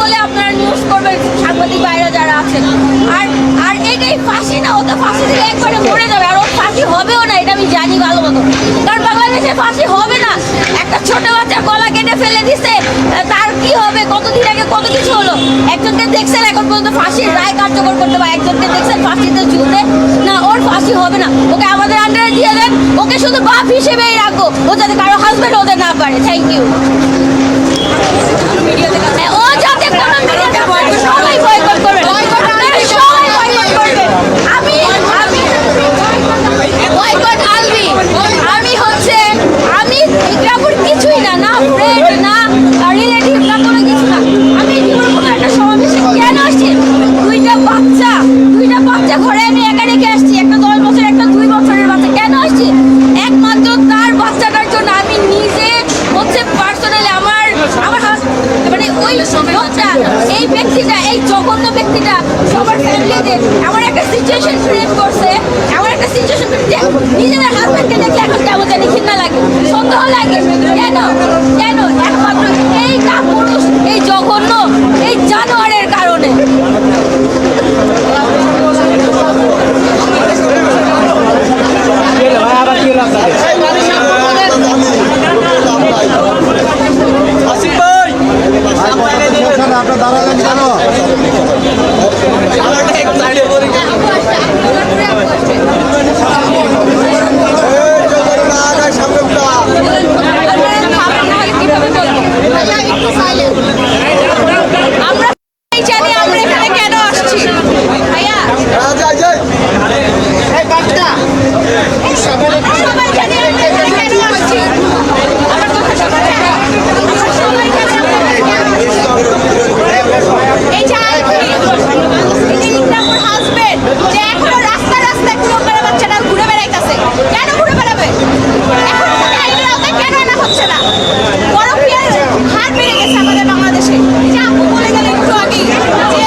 বলে আপনারা নিউজ করবেন সাংবাদিক বাইরে যারা আছেন। আর আর এটাই ফাঁসি না, ও তো ফাঁসি দিলে একবারে মরে যাবে, আর ওর ফাঁসি হবেও না, এটা আমি জানি ভালো মতো। কারণ বাংলাদেশে ফাঁসি হবে না। একটা ছোট বাচ্চার গলা কেটে ফেলে দিছে, তার কি হবে? কতদিন আগে কত কিছু হলো। একজনকে দেখছেন এখন পর্যন্ত ফাঁসির রায় কার্যকর করতে, বা একজনকে দেখছেন ফাঁসিতে ঝুলতে? না, ওর ফাঁসি হবে না। ওকে আমাদের আন্ডারে দিয়ে দেন, ওকে শুধু বাপ হিসেবেই রাখবো, ও যাতে কারো হাজবেন্ড হতে না পারে। Thank you. ও যাতে কোনো মিডিয়াতে সবাই বয়কট করবেন, সবাই বয়কট করবেন। আমি বয়কট আলবি। আমি ইকরামুর কিছুই না, না ফ্রেন্ড, না রিলেটিভ, না কোনো কিছু না। আমি কোনো একটা সমাবেশে কেন আসছি? দুইটা বাচ্চা ঘরে আমি একা রেখে আসছি, একটা 10 বছর, একটা 2 বছরের বাচ্চা। কেন আসছি? একমাত্র তার বাচ্চাটার জন্য। আমি নিজে হচ্ছে পার্সোনালি আমার মানে ওই লোকটা, এই ব্যক্তিটা, এই জঘন্য ব্যক্তিটা সবার ফ্যামিলিতে এমন একটা সিচুয়েশন ক্রিয়েট করছে, নিজেদের হাজবেন্ডকে দেখলে এখন কেমন জানি ঘৃণা লাগে, সন্দেহ লাগে। কেন? একমাত্র এই কাপুরুষ, এই জঘন্য, এই জানোয়ারের কারণে। আপনার দাঁড়ালেন কেন? আমরা জানি আমরা এখানে কেন আসছি ভাইয়া। সবাই জানি আমরা এখানে কেন আসছি। আমার কথা শোনেন। সবাই জানি আমরা এখানে কেন আসছি। এই যে ইকরামুর হাজবেন্ড যে এখনো রাস্তায় কুড়ে বাচ্চাটা ঘুরে বেড়াইতেছে, কেন ঘুরে বেড়াবে? এখন আইনের আওতায় কেন আনা হচ্ছে না? পরকীয়ার হার বেড়ে গেছে আমাদের বাংলাদেশে। যে আপু বলে গেল একটু আগে যে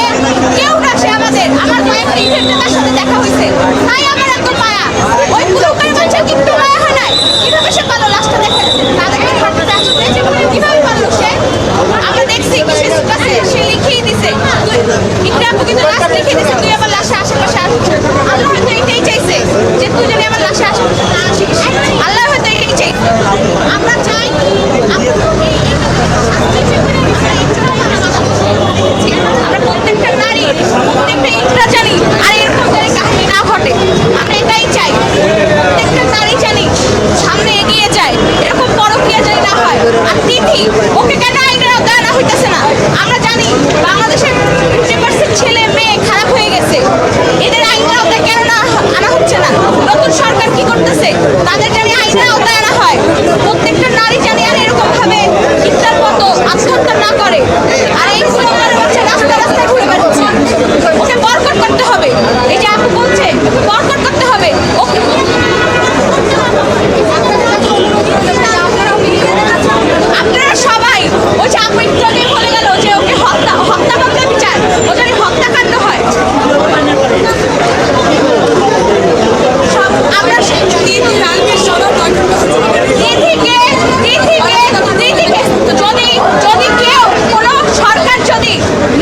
কেউ না, সে আমার কয়েকটা ইভেন্টে তার সাথে দেখা হয়েছে, তাই আমার এত মায়া। ওই পুরোকার বাচ্চার কিন্তু মায়া হয় নাই। কিভাবে সে পালো? লাস্টটা দেখেন, তাদেরকে হাঁটতে আসতে যে কিভাবে পারলো সে। আমরা দেখছি সে লিখিয়ে দিছে, ইকরামু কিন্তু লাস্ট লিখে দিছে, তুই আমার লাশে আশেপাশে আসছিস। আল্লাহ হয়তো এটাই চাইছে যে তুই যেন আমার লাশে আশেপাশে না আসিস। আল্লাহ হয়তো এটাই চাইছে। আমরা চাই আমরা প্রত্যেকটা নারী, প্রত্যেকটা ইকরা জানি আর এরকম যেন কাহিনী না ঘটে। আমরা এটাই চাই, প্রত্যেকটা নারী জানি সামনে এগিয়ে যায়, এরকম পরকীয়া জানি না হয়। আর তিথি, ওকে কেন আইনের আওতায় আনা হইতেছে না? আমরা জানি বাংলাদেশের 50% ছেলে মেয়ে খারাপ হয়ে গেছে, এদের আইনের আওতায় কেন না আনা হচ্ছে না? নতুন সরকার কি করতেছে? তাদের জানি আইনের আওতায় আনা হয়, প্রত্যেকটা নারী জানি আর এরকম ভাবে ইচ্ছার মতো আত্মহত্যা না করে। আর এই বাচ্চা রাস্তায় ঘুরে বেড়াচ্ছে, ওকে বরকট করতে হবে। এই যে আপু বলছে বরকট করতে হবে, ওকে আপনারা সবাই, ওই যে আপু একটু আগে বলে গেল যে ওকে হত্যা মামলা বিচার, ও যদি হত্যাকাণ্ড হয়। আমরা যদি কেউ কোনো সরকার যদি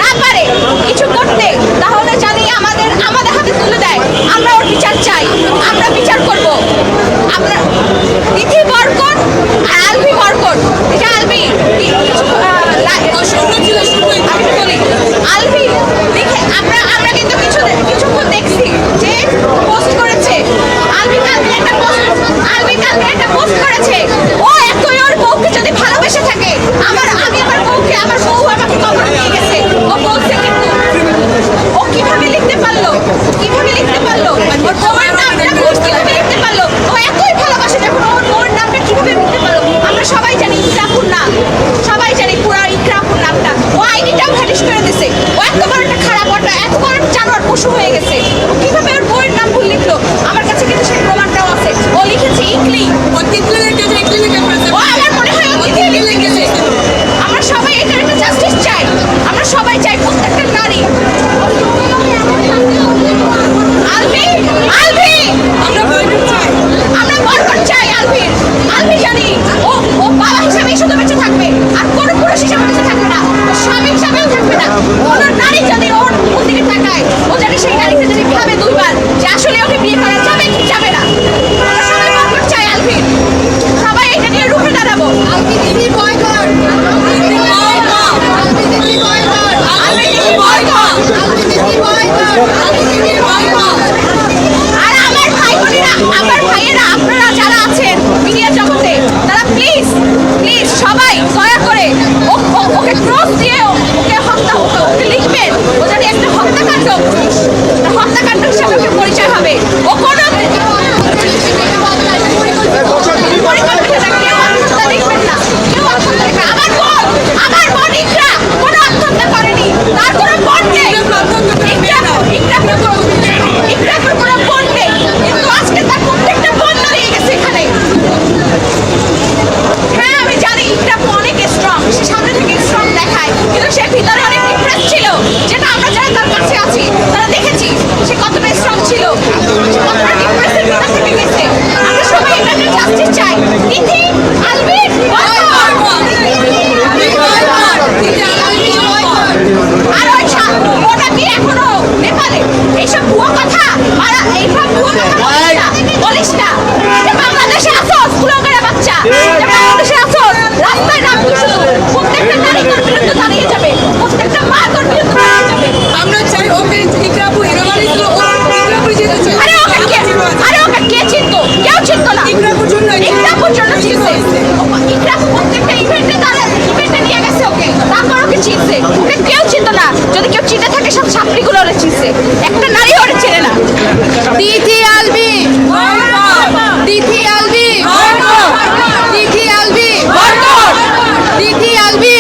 না পারে কিছু করতে, তাহলে জানি আমাদের হাতে তুলে দেয়। আমরা ওর বিচার চাই, আমরা বিচার করব। আমরা তিথি বরকট আর আলবি বরকট। এটা আলবি আমি বলি আলবি দেখে আমরা কিন্তু কিছুক্ষণ দেখছি যে পোস্ট করেছে আলবি কালকে একটা পোস্ট করেছে। ও এতই ওর বউকে যদি ভালোবেসে থাকে, আমি আমার বউকে, আমার বউ আমাকে কবর দিয়ে গেছে, ও বলছে। কিন্তু ও কিভাবে লিখতে পারলো? ওর বউয়ের নামটা কিভাবে লিখতে পারলো? ও এতই ভালোবাসে যখন ওর বউয়ের নামটা কিভাবে লিখতে পারলো? আমরা সবাই জানি ইকরামুর নাম, সবাই জানি পুরো ইকরামুর নামটা। ও যে ওকে হত্যা ওকে লিখবেন, ও যদি একটা হত্যাকাণ্ড হত্যাকাণ্ড হিসাবে ওকে পরিচয় হবে। ও কোনো পরিকল্পিত না, কেউ আত্মহত্যা লিখবেন না, কেউ আত্মহত্যা লিখবে। আমার বোন ইকরা কোনো আত্মহত্যা করেনি, তার কোনো বোন নেই। ইকরার কোনো বোন নেই, কিন্তু আজকে তার প্রত্যেকটা বোন দাঁড়িয়ে গেছে এখানে। হ্যাঁ আমি জানি ইকরা অনেক স্ট্রং, সে সামনে থেকে স্ট্রং দেখায়, কিন্তু সে ভিতরে অনেক ডিপ্রেস ছিল, যেটা আমরা যারা তার কাছে আছি তারা দেখেছি সে কতটা স্ট্রং ছিল, সে কতটা ডিপ্রেসের ভিতর থেকে গেছে। আমরা সবাই এটাকে জাস্টিস চাই। তিথি আলবির আর ওই ওটা কি এখনো নেপালে এইসব ভুয়ো কথা আর এইসব ভুয়ো কথা বলিস না। যে বাংলাদেশে আসোস ব্লগার বাচ্চা, যে বাংলাদেশে আসোস রাস্তায় নামবি শুধু, প্রত্যেকটা নারী তোর বিরুদ্ধে দাঁড়িয়ে যাবে, প্রত্যেকটা মা তোর বিরুদ্ধে দাঁড়িয়ে যাবে। আমরা চাই ওকে ইকরাপু হিরোবাড়ি তো ইকরাপু যেতে চাই। আরে ওকে কে চিনতো? কেউ চিনতো না। ইকরাপুর জন্য চিনছে। ইকরাপু প্রত্যেকটা ইভেন্টে নিয়ে গেছে ওকে, তারপর ওকে চিনছে। ওকে কেউ চিনতো না, যদি কেউ চিনে থাকে সব ছাত্রীগুলো ওরে চিনছে, একটা নারী ওরে চেনে না। তিথি আলবি, তিথি আলবি, তিথি আলবি, তিথি আলবি।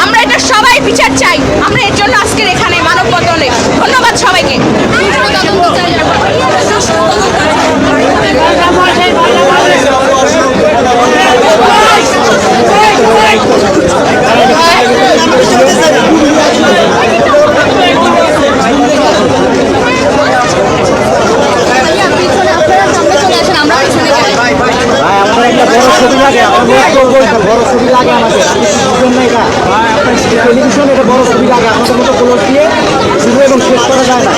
আমরা এটা সবাই বিচার চাই, আমরা এর জন্য আজকের এখানে মানববন্ধনে। ধন্যবাদ সবাইকে। আমাদের একটা বড় ছবি লাগে, বড় ছবি লাগে আমাদের। টেলিভিশন এটা বড় ছবি লাগে, আমাদের মতো ক্লোজ দিয়ে শুরু এবং শেষ করা যায় না।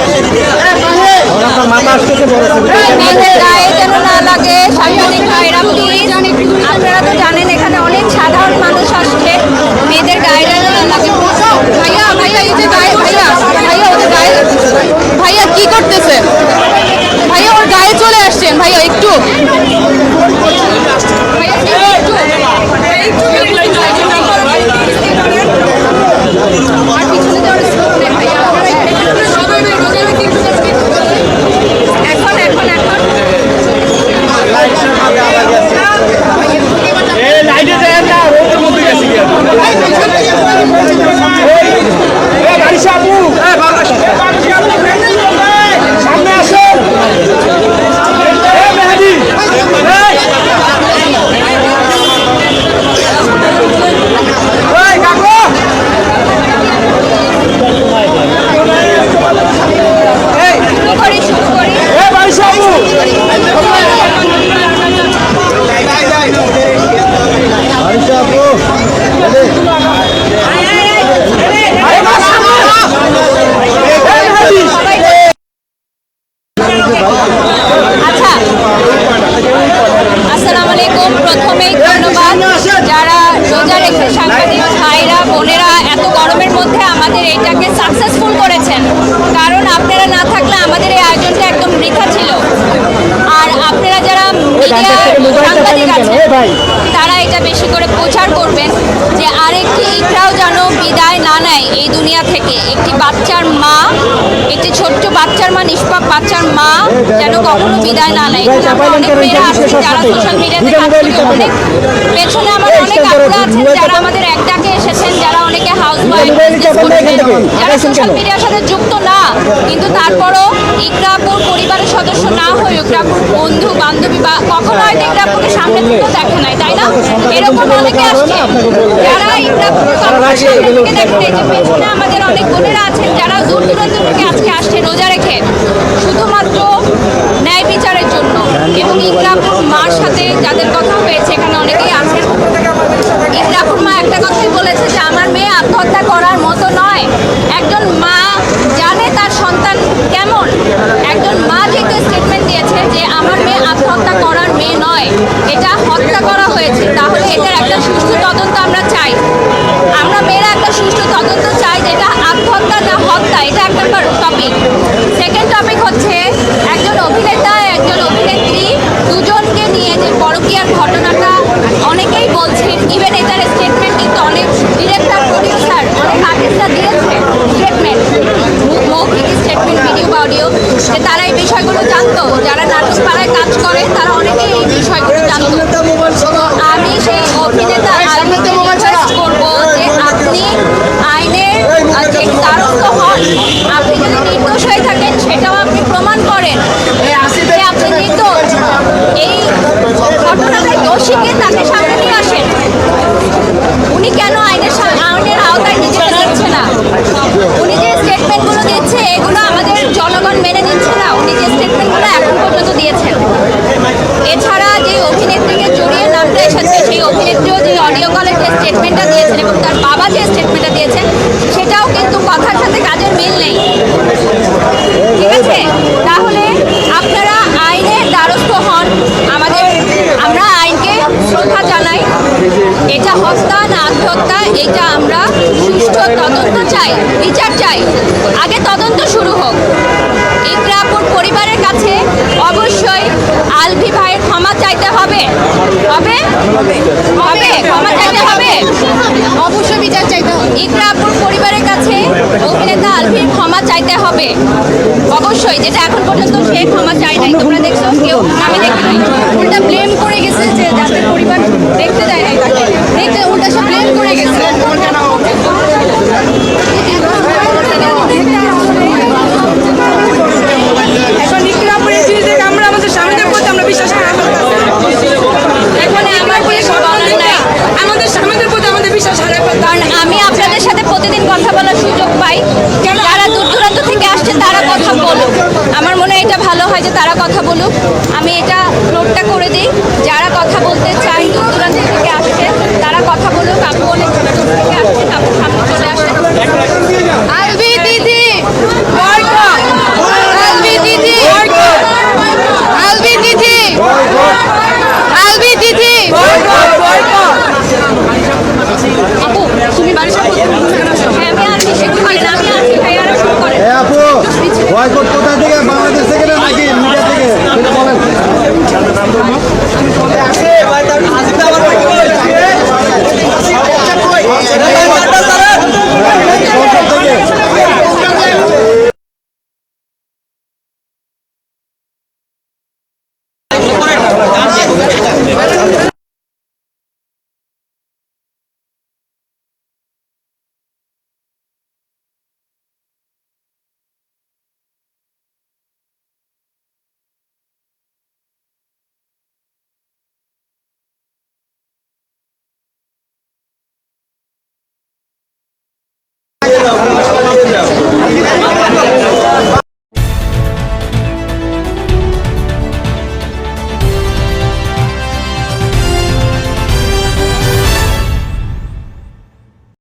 আপনার মাথা আসতেছে বড় ছবি। মেয়েদের গায়ে যেন না লাগে, সাংবাদিক ভাইরা প্লিজ, আপনারা তো জানেন এখানে অনেক সাধারণ মানুষ আসছে, মেয়েদের গায়ে যেন না লাগে। ভাইয়া ভাইয়া এই যে গায়ে, ভাইয়া ভাইয়া ওদের গায়ে, ভাইয়া কি করতেছে? ভাইয়া ওর গায়ে চলে আসছেন, ভাইয়া একটু ভাইয়া একটু আর পিছনে যাওয়ার স্কোপ নেই ভাইয়া। এখন এখন এখন শুরু করি। আরিশা আপু, আচ্ছা, আসসালামু আলাইকুম। প্রথমেই ধন্যবাদ যারা রোজা রেখে সাংবাদিক ভাইরা বোনেরা এত গরমের মধ্যে আমাদের এইটাকে সাকসেসফুল করেছেন, কারণ আপনারা না থাকলে আমাদের এই আয়োজনটা একদম বৃথা ছিল। আর আপনারা যারা মিডিয়া সাংবাদিক আছেন তারা এটা বেশি করে প্রচার করবেন যে আরেকটি ইকরাও যেন বিদায় না নেয় এই দুনিয়া থেকে। একটি বাচ্চার মা, একটি ছোট্ট বাচ্চার মা, নিষ্পাপ বাচ্চার মা যেন কখনো বিদায় না নেয়। এখানে আমরা অনেক মেয়েরা আছেন যারা সোশ্যাল মিডিয়াতে কাজ করি, অনেক পেছনে আমার অনেক আপুরা আছেন যারা আমাদের এক ডাকে এসেছেন, যারা অনেকে হাউস ওয়াইফ, যারা সোশ্যাল মিডিয়ার সাথে যুক্ত না, কিন্তু তারপরও ইকরাপুর পরিবারের সদস্য না হয়ে ইকরাপুর বন্ধু বান্ধবী বা কখনো হয়তো ইকরাপুরকে সামনে থেকেও দেখে নাই, তাই না? এরকম অনেকে আসছে যারা ইকরাপুর সামনে থেকে দেখতে, যে পেছনে আমাদের অনেক বোনেরা আছেন যারা দূর দূরান্ত থেকে আজকে আসছে রোজা রেখে শুধুমাত্র ন্যায় বিচারের জন্য। এবং ইকরাপুর মার সাথে যাদের কথা হয়েছে এখানে অনেকেই আছেন। ইকরাপুর মা একটা কথাই বলেছে যে আমার মেয়ে আত্মহত্যা করার মতো নয়। একজন মা জানে তার সন্তান কেমন, একজন মা যেহেতু স্টেটমেন্ট দিয়েছে যে আমার মেয়ে আত্মহত্যা করার মেয়ে নয়, এটা হত্যা করা হয়েছে, তাহলে এটার একটা সুষ্ঠু তদন্ত আমরা চাই। আমরা মেয়েরা একটা সুষ্ঠু তদন্ত চাই যে এটা আত্মহত্যা না হত্যা, এটা একটা টপিক। সেকেন্ড টপিক হচ্ছে একজন অভিনেতা একজন অভিনেত্রী দুজনকে নিয়ে যে পরকীয়ার ঘটনাটা অনেকেই বলছেন, ইভেন এটার স্টেটমেন্ট কিন্তু অনেক তার বাবা যে স্টেটমেন্টটা দিয়েছেন সেটাও কিন্তু কথার সাথে কাজের মিল নেই। ঠিক আছে, তাহলে আপনারা আইনের দ্বারস্থ হন। আমরা আইনকে শ্রদ্ধা জানাই। এটা হত্যা না আত্মহত্যা, এটা আমরা সুষ্ঠু তদন্ত চাই, বিচার চাই। আগে তদন্ত শুরু হোক। ইকরা আপুর পরিবারের কাছে অবশ্যই আলভি ভাইয়ের ক্ষমা চাইতে হবে। হবে হবে ক্ষমা চাইতে হবে, অবশ্যই বিচার চাইতে হবে। ইকরা আপুর পরিবারের কাছে অভিনেতা আলভির ক্ষমা চাইতে হবে অবশ্যই, যেটা এখন পর্যন্ত সে ক্ষমা চায় নাই। তোমরা দেখছো, কেউ আমি দেখি উল্টা ব্লেম করে গেছে যে যাদের পরিবার দেখতে দেয় নাই তাকে, দেখতে উল্টা সে ব্লেম করে গেছে। এখন ইকরা আপুর এই জিনিস দেখে আমরা আমাদের স্বামীদের প্রতি আমরা বিশ্বাস হারাই ফেলতেছি। এখানে আমার কিছু বলার নাই, আমাদের স্বামীদের প্রতি আমাদের বিশ্বাস হারাই ফেলতেছি। কারণ আমি আপনাদের সাথে প্রতিদিন কথা বলার সুযোগ পাই। যারা দূর দূরান্ত থেকে আসছে তারা কথা বলুক, আমার মনে হয় এটা ভালো হয় যে তারা কথা বলুক। আমি এটা নোটটা করে দিই, যারা কথা বলতে চাই দূর দূরান্ত থেকে আসছে তারা কথা বলুক। আপু অনেক দূর থেকে আসছেন, আপু সামনে চলে আসেন। আলভি